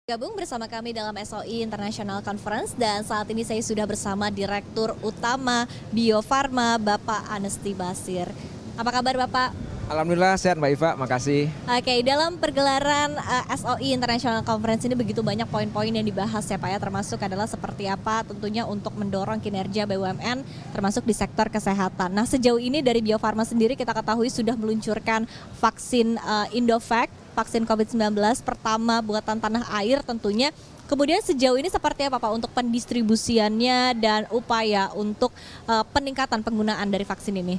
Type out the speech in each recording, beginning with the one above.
Gabung bersama kami dalam SOI International Conference dan saat ini saya sudah bersama Direktur Utama Bio Farma Bapak Anesti Basir. Apa kabar Bapak? Alhamdulillah sehat Mbak Iva, makasih. Oke, dalam pergelaran SOI International Conference ini begitu banyak poin-poin yang dibahas ya Pak ya, termasuk adalah seperti apa tentunya untuk mendorong kinerja BUMN termasuk di sektor kesehatan. Nah, sejauh ini dari Bio Farma sendiri kita ketahui sudah meluncurkan vaksin Indovac, vaksin COVID-19 pertama buatan tanah air tentunya. Kemudian sejauh ini seperti apa Pak untuk pendistribusiannya dan upaya untuk peningkatan penggunaan dari vaksin ini?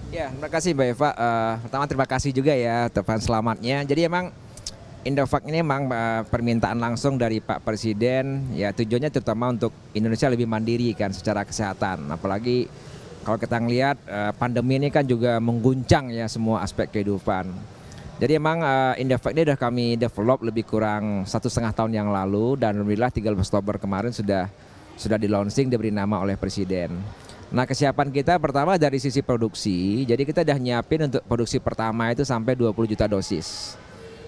Ya, terima kasih Mbak Eva. Pertama terima kasih juga ya tepan selamatnya. Jadi emang Indovac ini emang permintaan langsung dari Pak Presiden. Ya tujuannya terutama untuk Indonesia lebih mandiri kan secara kesehatan. Apalagi kalau kita ngelihat pandemi ini kan juga mengguncang ya semua aspek kehidupan. Jadi emang Indovac ini sudah kami develop lebih kurang 1,5 tahun yang lalu dan alhamdulillah 13 Oktober kemarin sudah di launching, diberi nama oleh Presiden. Nah, kesiapan kita pertama dari sisi produksi, jadi kita udah nyiapin untuk produksi pertama itu sampai 20 juta dosis.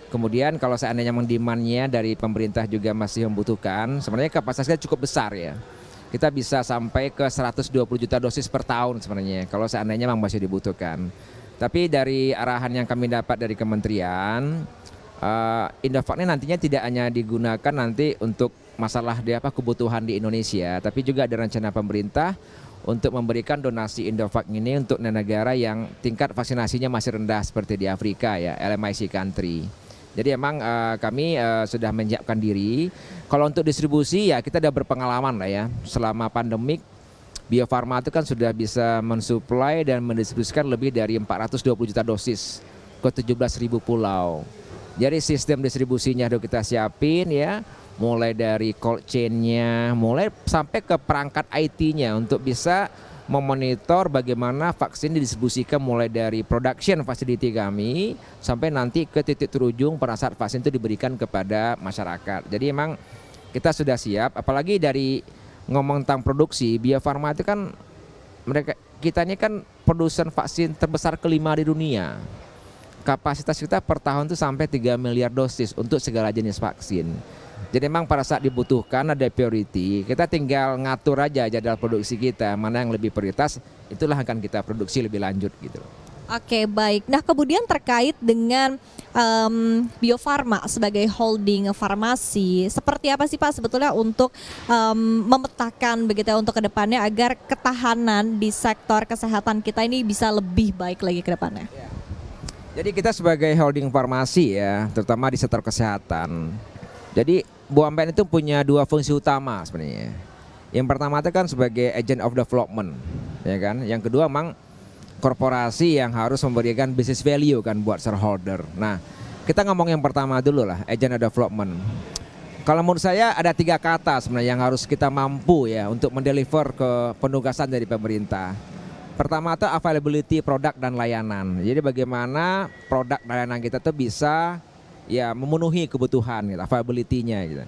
Kemudian kalau seandainya demandnya dari pemerintah juga masih membutuhkan, sebenarnya kapasitasnya cukup besar ya. Kita bisa sampai ke 120 juta dosis per tahun sebenarnya kalau seandainya memang masih dibutuhkan. Tapi dari arahan yang kami dapat dari kementerian, Indovac ini nantinya tidak hanya digunakan nanti untuk masalah kebutuhan di Indonesia, tapi juga ada rencana pemerintah untuk memberikan donasi Indovac ini untuk negara yang tingkat vaksinasinya masih rendah seperti di Afrika ya, LMIC country. Jadi emang kami sudah menyiapkan diri. Kalau untuk distribusi ya kita sudah berpengalaman lah ya. Selama pandemik Bio Farma itu kan sudah bisa mensuplai dan mendistribusikan lebih dari 420 juta dosis ke 17.000 pulau. Jadi sistem distribusinya sudah kita siapin ya. Mulai dari cold chain-nya, mulai sampai ke perangkat IT-nya untuk bisa memonitor bagaimana vaksin didistribusikan mulai dari production facility kami sampai nanti ke titik terujung pada saat vaksin itu diberikan kepada masyarakat. Jadi emang kita sudah siap, apalagi dari ngomong tentang produksi, Bio Farma itu kan kita ini kan produsen vaksin terbesar kelima di dunia. Kapasitas kita per tahun itu sampai 3 miliar dosis untuk segala jenis vaksin. Jadi memang pada saat dibutuhkan ada priority, kita tinggal ngatur aja jadwal produksi kita, mana yang lebih prioritas, itulah akan kita produksi lebih lanjut gitu. Oke, baik. Nah, kemudian terkait dengan Bio Farma sebagai holding farmasi, seperti apa sih Pak sebetulnya untuk memetakan begitu ya untuk kedepannya agar ketahanan di sektor kesehatan kita ini bisa lebih baik lagi ke depannya? Ya. Jadi kita sebagai holding farmasi ya, terutama di sektor kesehatan. Jadi BUMN itu punya dua fungsi utama sebenarnya. Yang pertama itu kan sebagai agent of development, ya kan. Yang kedua memang korporasi yang harus memberikan business value kan buat shareholder. Nah, kita ngomong yang pertama dulu lah, agent of development. Kalau menurut saya ada 3 kata sebenarnya yang harus kita mampu ya untuk mendeliver ke penugasan dari pemerintah. Pertama itu availability produk dan layanan. Jadi bagaimana produk dan layanan kita tuh bisa ya memenuhi kebutuhan gitu, availability-nya gitu.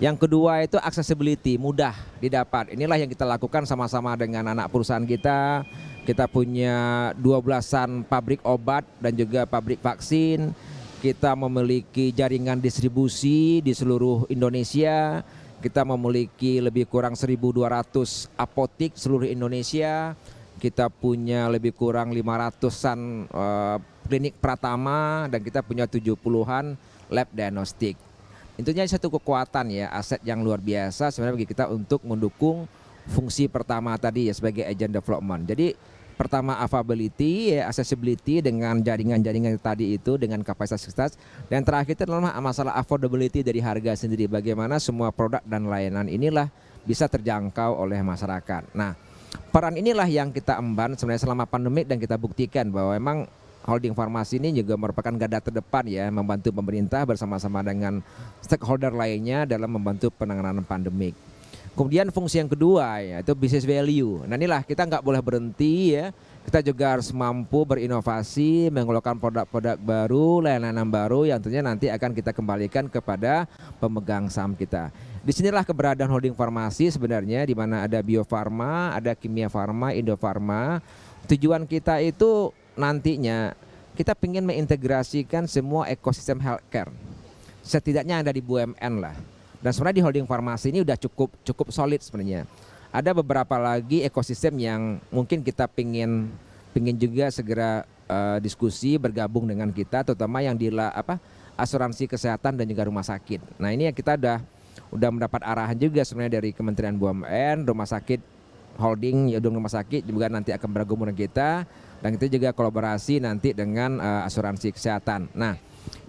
Yang kedua itu accessibility, mudah didapat. Inilah yang kita lakukan sama-sama dengan anak perusahaan kita. Kita punya 12-an pabrik obat dan juga pabrik vaksin. Kita memiliki jaringan distribusi di seluruh Indonesia. Kita memiliki lebih kurang 1.200 apotik seluruh Indonesia. Kita punya lebih kurang 500-an klinik pratama dan kita punya 70-an lab diagnostik. Intinya satu kekuatan ya, aset yang luar biasa sebenarnya bagi kita untuk mendukung fungsi pertama tadi ya sebagai agent development. Jadi pertama availability ya, accessibility dengan jaringan-jaringan tadi itu dengan kapasitas dan terakhir itu adalah masalah affordability dari harga sendiri. Bagaimana semua produk dan layanan inilah bisa terjangkau oleh masyarakat. Nah, peran inilah yang kita emban sebenarnya selama pandemik dan kita buktikan bahwa memang holding farmasi ini juga merupakan garda terdepan ya membantu pemerintah bersama-sama dengan stakeholder lainnya dalam membantu penanganan pandemik. Kemudian fungsi yang kedua yaitu business value. Nah inilah kita nggak boleh berhenti ya. Kita juga harus mampu berinovasi, mengeluarkan produk-produk baru, layanan baru yang tentunya nanti akan kita kembalikan kepada pemegang saham kita. Disinilah keberadaan holding farmasi sebenarnya di mana ada Bio Farma, ada Kimia Farma, Indo Farma. Tujuan kita itu nantinya kita ingin mengintegrasikan semua ekosistem healthcare setidaknya ada di BUMN lah. Dan sebenarnya di holding farmasi ini udah cukup solid sebenarnya. Ada beberapa lagi ekosistem yang mungkin kita pingin juga segera diskusi bergabung dengan kita, terutama yang di asuransi kesehatan dan juga rumah sakit. Nah ini ya kita udah mendapat arahan juga sebenarnya dari Kementerian BUMN, rumah sakit holding rumah sakit juga nanti akan bergabung dengan kita, dan kita juga kolaborasi nanti dengan asuransi kesehatan. Nah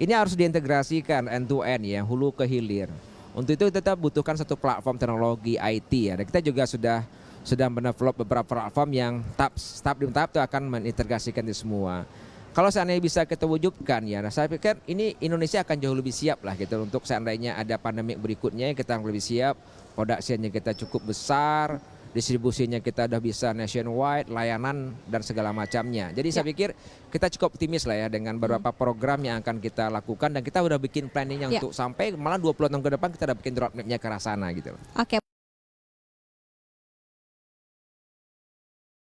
ini harus diintegrasikan end to end ya, hulu ke hilir. Untuk itu kita butuhkan satu platform teknologi IT ya. Dan kita juga sudah mendevelop beberapa platform yang tahap demi tahap itu akan mengintegrasikan itu semua. Kalau seandainya bisa kita wujudkan ya, saya pikir ini Indonesia akan jauh lebih siap lah gitu untuk seandainya ada pandemik berikutnya, kita akan lebih siap, produksinya kita cukup besar, distribusinya kita udah bisa nationwide, layanan dan segala macamnya. Jadi saya pikir kita cukup optimis lah ya dengan beberapa program yang akan kita lakukan, dan kita udah bikin planningnya untuk sampai malah 20 tahun ke depan kita udah bikin roadmapnya ke arah sana gitu. Oke.